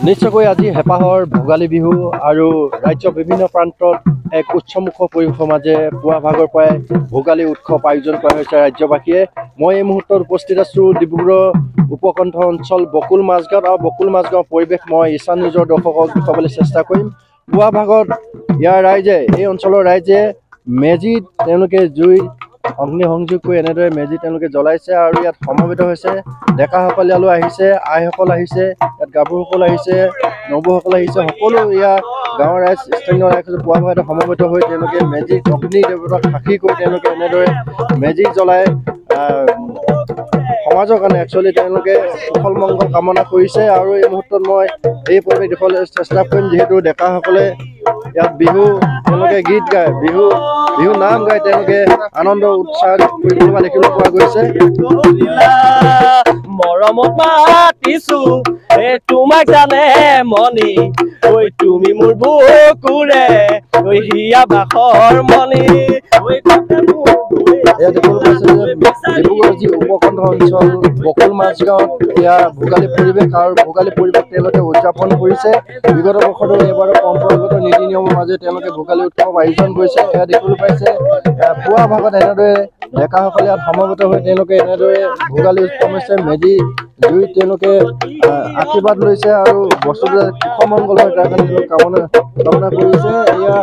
নিশ্চয়কৈ আজি হেঁপাহৰ ভোগালী বিহু আৰু ৰাজ্যৰ বিভিন্ন প্ৰান্তত এক উৎসৱমুখৰ পৰিৱেশৰ মাজে পুৱা ভাগৰ পৰাই ভোগালী উৎসৱ আয়োজন কৰা হৈছে ৰাজ্যবাসীয়ে। মই এই মুহূৰ্তত উপস্থিত আছোঁ ডিব্ৰুগড়ৰ উপকণ্ঠ অঞ্চল বকুল মাছগাঁৱত আৰু বকুল মাছগাঁৱৰ পৰিৱেশ মই ঈশান নিউজৰ দৰ্শকক দেখুৱাবলৈ চেষ্টা কৰিম। পুৱা ভাগত ইয়াৰ ৰাইজে এই অঞ্চলৰ ৰাইজে মেজিত তেওঁলোকে জুই অগ্নিসংযোগ কৰি এনেদৰে মেজি তেওঁলোকে জ্বলাইছে আৰু ইয়াত সমবেত হৈছে। ডেকাসকল ইয়ালৈ আহিছে, আইসকল আহিছে, ইয়াত গাভৰুসকল আহিছে, নবৌসকল আহিছে, সকলো ইয়াৰ গাঁৱৰ ৰাইজ স্থানীয় ৰাইজ পুৱা ভাগতে সমবেত হৈ তেওঁলোকে মেজিক অগ্নি দেৱতাক সাক্ষী কৰি তেওঁলোকে এনেদৰে মেজি জ্বলাই সমাজৰ কাৰণে একচুৱেলি তেওঁলোকে কুশল মংগল কামনা কৰিছে। আৰু এই মুহূৰ্তত মই এই পৰিৱেশ দেখুৱাবলৈ চেষ্টা কৰিম, যিহেতু ডেকাসকলে ইয়াত বিহু তেওঁলোকে গীত গায়, বিহু নাম গাই তেওঁলোকে আনন্দ উৎসাহ দেখিবলৈ পোৱা গৈছে। মৰমত মাতিছো তোমাক জানে মনি, ঐ তুমি মোৰ বুকুৰে হিয়া বাখৰ মনি। এয়া দেখিবলৈ পাইছে যে ডিব্ৰুগড়ৰ যি উপকণ্ঠ অঞ্চল বকুল মাছগাঁৱত এয়া ভোগালী পৰিৱেশ আৰু ভোগালী পৰিৱেশ তেওঁলোকে উদযাপন কৰিছে। বিগত বৰ্ষতো এইবাৰ পৰম্পৰাগত নীতি নিয়মৰ মাজে তেওঁলোকে ভোগালী উৎসৱ আয়োজন কৰিছে। এয়া দেখিবলৈ পাইছে পুৱা ভাগত এনেদৰে ডেকাসকলে ইয়াত সমবেত হৈ তেওঁলোকে এনেদৰে ভোগালী উৎসৱ হৈছে মেজি জুই তেওঁলোকে আশীৰ্বাদ লৈছে আৰু বস্তুবিলাক সুখমংগল হয় তাৰ কাৰণে কামনা কৰিছে। এয়া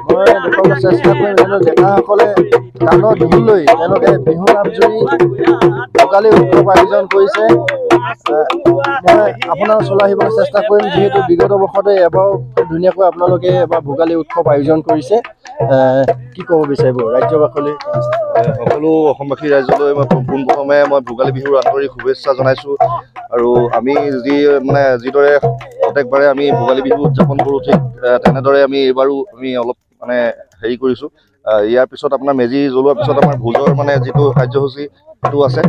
মই দেখুৱাবলৈ চেষ্টা কৰিম, ডেকাসকলে কাণত ঢোল লৈ তেওঁলোকে বিহু নাম জুৰি ভোগালী উৎসৱ আয়োজন কৰিছে। মই আপোনাৰ ওচৰলৈ আহিবলৈ চেষ্টা কৰিম, যিহেতু বিগত বৰ্ষতে এবাৰ ধুনীয়াকৈ আপোনালোকে এবাৰ ভোগালী উৎসৱ আয়োজন কৰিছে। কি ক'ব বিচাৰিব ৰাজ্যবাসীলৈ? সকলো অসমবাসী ৰাইজলৈ মই পোনপ্ৰথমে মই ভোগালী বিহুৰ আন্তৰিক শুভেচ্ছা জনাইছোঁ। আৰু আমি যিদৰে প্ৰত্যেকবাৰে আমি ভোগালী বিহু উদযাপন কৰোঁ, ঠিক তেনেদৰে আমি এইবাৰো আমি অলপ হেৰি কৰিছোঁ। ইয়াৰ পিছত আপোনাৰ মেজি জ্বলোৱাৰ পিছত আমাৰ ভোজৰ যিটো কাৰ্যসূচী সেইটো আছে।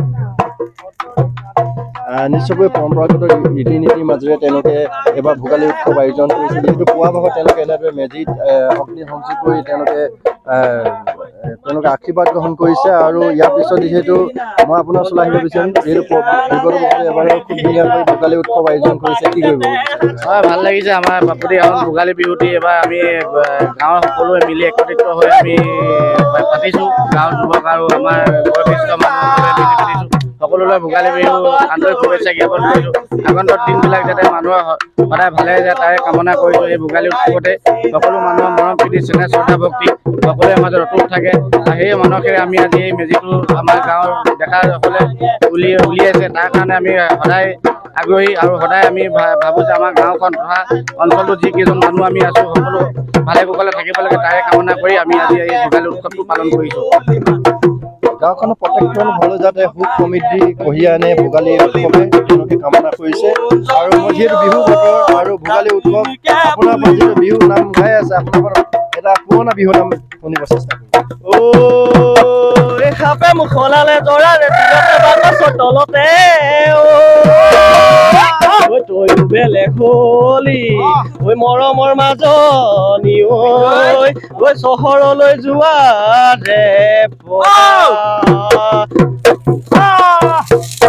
নিশ্চয়কৈ পৰম্পৰাগত ৰীতি নীতিৰ মাজেৰে তেওঁলোকে এবাৰ ভোগালী উৎসৱ আয়োজন কৰিছে, যিহেতু পুৱা ভাগত তেওঁলোকে এনেদৰে মেজিত অগ্নি সংযোগ কৰি তেওঁলোকে আশীৰ্বাদ গ্ৰহণ কৰিছে। আৰু ইয়াৰ পিছত যিহেতু মই আপোনাৰ ওচৰলৈ আহিব বিচাৰিম, যিহেতু বিগত বছৰে এবাৰ খুব ধুনীয়াকৈ ভোগালী উৎসৱ আয়োজন কৰিছে, কি কৰিব? হয়, ভাল লাগিছে। আমাৰ বাপুতি আহোম ভোগালী বিহুটি এবাৰ আমি গাঁৱৰ সকলোৱে মিলি একত্ৰিত হৈ আমি পাতিছোঁ। গাঁৱৰ যুৱক আৰু আমাৰ বয়োজ্যেষ্ঠ মানুহসকলে মিলি পাতিছোঁ। সকলোলৈ ভোগালী বিহু আন্তৰিক শুভেচ্ছা জ্ঞাপন কৰিছোঁ। আগন্তুক দিনবিলাক যাতে মানুহৰ সদায় ভালে যায় তাৰে কামনা কৰিছোঁ। এই ভোগালী উৎসৱতে সকলো মানুহৰ মৰম প্ৰীতি স্নেহ শ্ৰদ্ধা ভক্তি সকলোৰে মাজত অটুট থাকে। সেই মানসেৰে আমি আজি এই মেজিটো আমাৰ গাঁৱৰ ডেকাসকলে উলিয়াইছে, তাৰ কাৰণে আমি সদায় আগ্ৰহী আৰু সদায় আমি ভাবোঁ যে আমাৰ গাঁওখন তথা অঞ্চলটোত যিকেইজন মানুহ আমি আছোঁ সকলো ভালে কুশলে থাকিব লাগে, তাৰে কামনা কৰি আমি আজি এই ভোগালী উৎসৱটো পালন কৰিছোঁ। গাঁওখনৰ প্ৰত্যেকজন ঘৰলৈ যাতে সুখ সমৃদ্ধি কঢ়িয়াই আনে ভোগালী উৎসৱে তেওঁলোকে কামনা কৰিছে। আৰু মই যিহেতু বিহু বতৰ আৰু ভোগালী উৎসৱ আপোনাৰ পৰা যিটো বিহু নাম গাই আছে, আপোনাৰ পৰা এটা পুৰণা বিহু নাম শুনিব চেষ্টা কৰিম। সাপে মুখলালে জৰাৰে তলতে তই বেলেগ হলি ঐ মৰমৰ মাজনী ঐ চহৰলৈ যোৱা ৰে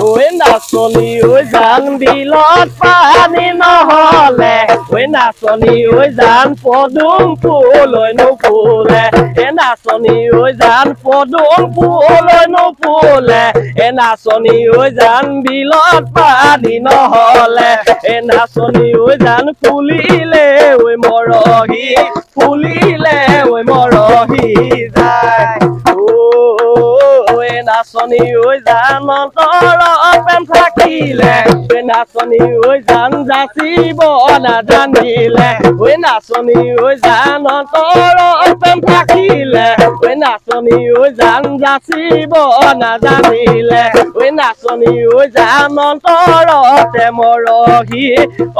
ঐ নাচনী ঐ জান বিলত পানী নহলে ঐ নাচনী ঐ জান পদুম ফুল নুফুলে নাচনী ঐ জান পদুম ফুল নুফুলে নাচনী ঐ জান বিলত পানী নহলে নাচনী ঐ জান ফুলিলে ঐ মৰহি ফুলিলে ঐ মৰহি যায় নাচনী ঐ জান অন্তৰ প্ৰেম থাকিলে নাচনী ঐ জান যাচিব নাজানিলে নাচনী ঐ জান অন্তৰ প্ৰেম থাকিলে নাচনী ঐ জান যাচিব নাজানিলে নাচনী ঐ জান অন্তৰতে মৰহি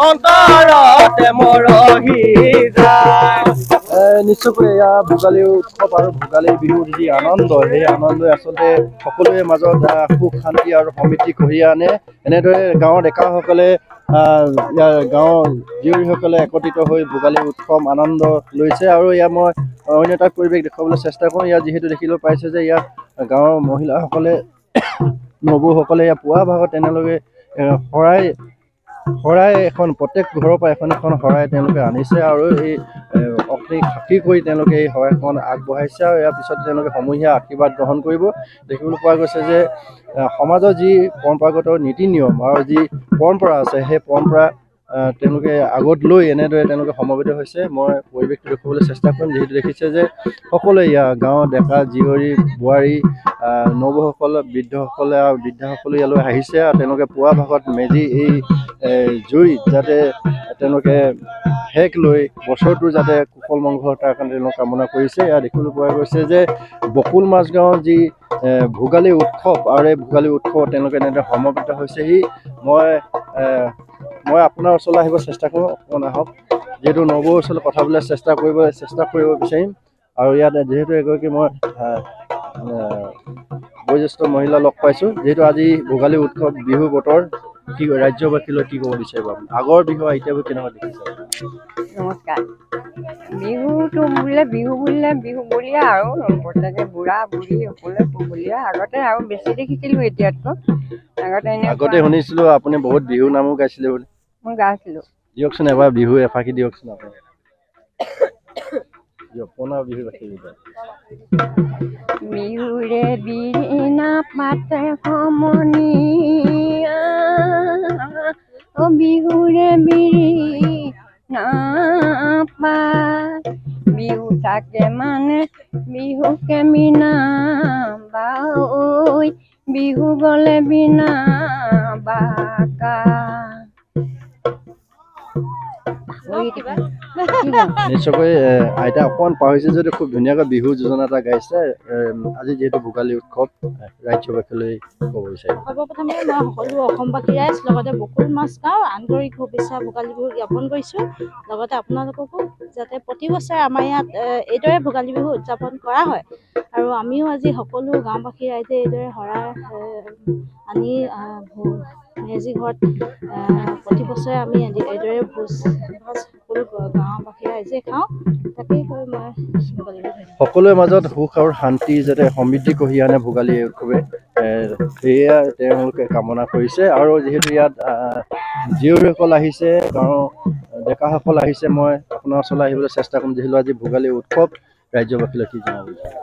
অন্তৰতে মৰহি যায়। নিশ্চয়কৈ এয়া ভোগালী উৎসৱ আৰু ভোগালী বিহুৰ যি আনন্দ, সেই আনন্দই আচলতে সকলোৰে মাজত সুখ শান্তি আৰু সমৃদ্ধি কঢ়িয়াই আনে। এনেদৰে গাঁৱৰ ডেকাসকলে ইয়াৰ গাঁৱৰ জীয়ৰীসকলে একত্ৰিত হৈ ভোগালী উৎসৱ আনন্দ লৈছে। আৰু ইয়াত মই অন্য এটা পৰিৱেশ দেখুৱাবলৈ চেষ্টা কৰোঁ। ইয়াত যিহেতু দেখিবলৈ পাইছে যে ইয়াত গাঁৱৰ মহিলাসকলে নবৌসকলে ইয়াত পুৱা ভাগত তেনেলোকে শৰাই শৰাই এখন প্ৰত্যেক ঘৰৰ পৰা এখন এখন শৰাই তেওঁলোকে আনিছে আৰু এই অগ্নিক সাক্ষী কৰি তেওঁলোকে এই শৰাইখন আগবঢ়াইছে আৰু ইয়াৰ পিছত তেওঁলোকে সমূহীয়া আশীৰ্বাদ গ্ৰহণ কৰিব। দেখিবলৈ পোৱা গৈছে যে সমাজৰ যি পৰম্পৰাগত নীতি নিয়ম আৰু যি পৰম্পৰা আছে সেই পৰম্পৰা তেওঁলোকে আগত লৈ এনেদৰে তেওঁলোকে সমবেত হৈছে। মই পৰিৱেশটো দেখুৱাবলৈ চেষ্টা কৰিম। যিহেতু দেখিছে যে সকলোৱে ইয়াৰ গাঁৱৰ ডেকা জীয়ৰী বোৱাৰী নৱসকল বৃদ্ধসকলে আৰু বৃদ্ধাসকলে ইয়ালৈ আহিছে আৰু তেওঁলোকে পুৱা ভাগত মেজি এই জুইত যাতে তেওঁলোকে সেক লৈ বছৰটো যাতে কুশল মংগল তাৰ কাৰণে তেওঁলোকে কামনা কৰিছে। ইয়াত দেখিবলৈ পোৱা গৈছে যে বকুল মাজগাঁৱৰ যি ভোগালী উৎসৱ আৰু এই ভোগালী উৎসৱত তেওঁলোকে এনেদৰে সমবেত হৈছেহি। মই আপোনাৰ ওচৰলৈ আহিব চেষ্টা কৰোঁ, অকণমান আহক। যিহেতু নবৌৰ ওচৰলৈ কথা পাতিবলৈ চেষ্টা কৰিব বিচাৰিম আৰু ইয়াত যিহেতু এগৰাকী মই বয়োজ্যেষ্ঠ মহিলা লগ পাইছোঁ। যিহেতু আজি ভোগালী উৎসৱ বিহু বতৰ, কি ৰাজ্যবাসীলৈ কি ক'ব বিচাৰিব আপুনি? আগৰ বিহু এতিয়াবোৰ কেনেকুৱা দেখিছে? নমস্কাৰ। বিহুটো বিহু বুলিয়ে আৰু প্ৰত্যেকে বুঢ়া বুঢ়ী সকলোৱে বুলিয়ে আগতে আৰু বেছি দেখিছিলোঁ এতিয়াতকৈ। আগতে শুনিছিলোঁ আপুনি বহুত বিহু নামো গাইছিলে বুলি। মই গাইছিলোঁ। দিয়কচোন এবাৰ বিহু এফাকি দিয়কচোন আপুনি। দিয়ক পুনৰ বিহু গাইছিল। বিহুৰে বিৰিণা পাতে সমনীয়া, বিহুৰে বিৰিণা পাত, বিহু থাকে মানে বিহুকে মিনা বাঐ, বিহু গলে বিনা বাকা। নিশ্চয়কৈ আইতা অকণমান পাহৰিছে যদি খুব ধুনীয়াকৈ বিহু যোজনা এটা গাইছে। আজি যিহেতু ভোগালী উৎসৱ ৰাজ্যবাসীলৈ ক'ব বিচাৰিম। সৰ্বপ্ৰথমে মই সকলো অসমবাসী ৰাইজ লগতে বকুল মাজগাঁও আন্তৰিক শুভেচ্ছা ভোগালী বিহু জ্ঞাপন কৰিছোঁ। লগতে আপোনালোককো যাতে প্ৰতি বছৰে আমাৰ ইয়াত এইদৰে ভোগালী বিহু উদযাপন কৰা হয় আৰু আমিও আজি সকলো গাঁওবাসী ৰাইজে এইদৰে শৰাই আনি মেজি ঘৰত প্ৰতি বছৰে আমি এইদৰে ভোজ সকলো গাঁওবাসী ৰাইজে খাওঁ। তাকেই কৈ মই সকলোৰে মাজত সুখ আৰু শান্তি যাতে সমৃদ্ধি কঢ়িয়াই আনে ভোগালী উৎসৱে, সেয়া তেওঁলোকে কামনা কৰিছে। আৰু যিহেতু ইয়াত জীয়ৰীসকল আহিছে, গাঁৱৰ ডেকাসকল আহিছে, মই আপোনাৰ ওচৰলৈ আহিবলৈ চেষ্টা কৰিম। যিহেতু আজি ভোগালী উৎসৱ ৰাজ্যবাসীলৈ কি জনাব বিচাৰিছে?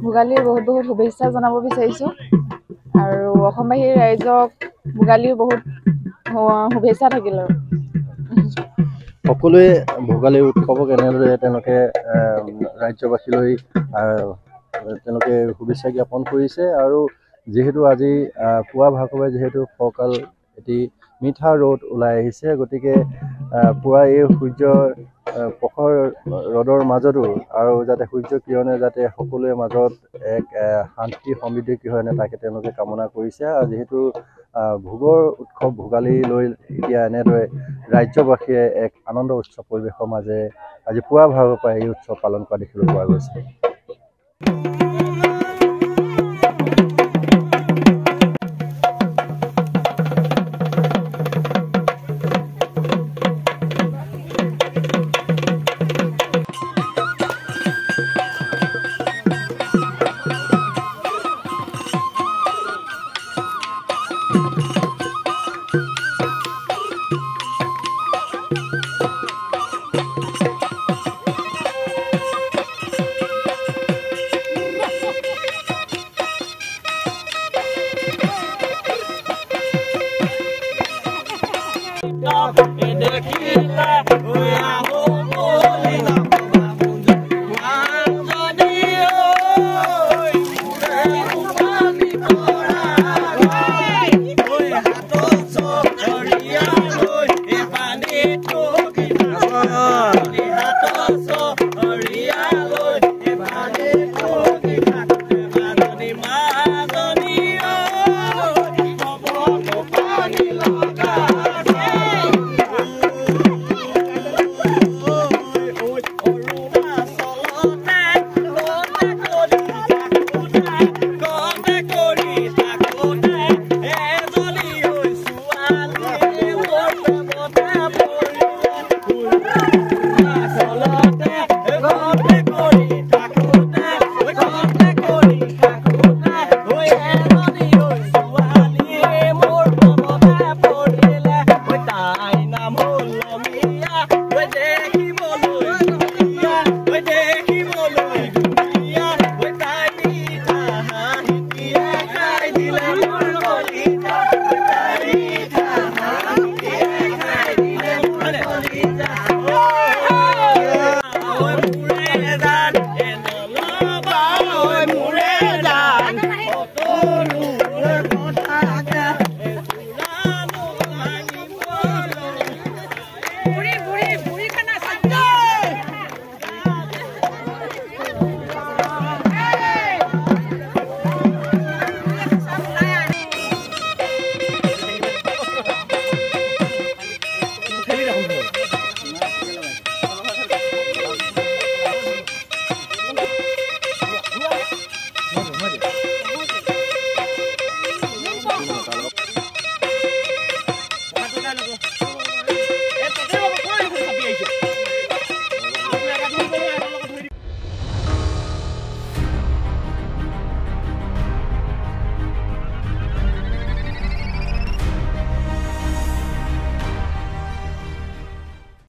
ভোগালীৰ বহুত শুভেচ্ছা জনাব বিচাৰিছোঁ আৰু অসমবাসী ৰাইজক ভোগালীৰ বহুত শুভেচ্ছা থাকিল। আৰু সকলোৱে ভোগালী উৎসৱক এনেদৰে তেওঁলোকে ৰাজ্যবাসীলৈ তেওঁলোকে শুভেচ্ছা জ্ঞাপন কৰিছে। আৰু যিহেতু আজি পুৱা ভাগলৈ যিহেতু ফৰকাল এটি মিঠা ৰ'দ ওলাই আহিছে, গতিকে পুৱা এই সূৰ্যৰ প্ৰখৰ ৰ'দৰ মাজতো আৰু যাতে সূৰ্য কিৰণে যাতে সকলোৰে মাজত এক শান্তি সমৃদ্ধি কি হয় তাকে তেওঁলোকে কামনা কৰিছে। আৰু যিহেতু ভোগৰ উৎসৱ ভোগালী লৈ এতিয়া এনেদৰে ৰাজ্যবাসীয়ে এক আনন্দ উৎসৱ পৰিৱেশৰ মাজেৰে আজি পুৱা ভাগৰ পৰা এই উৎসৱ পালন কৰা দেখিবলৈ পোৱা গৈছে।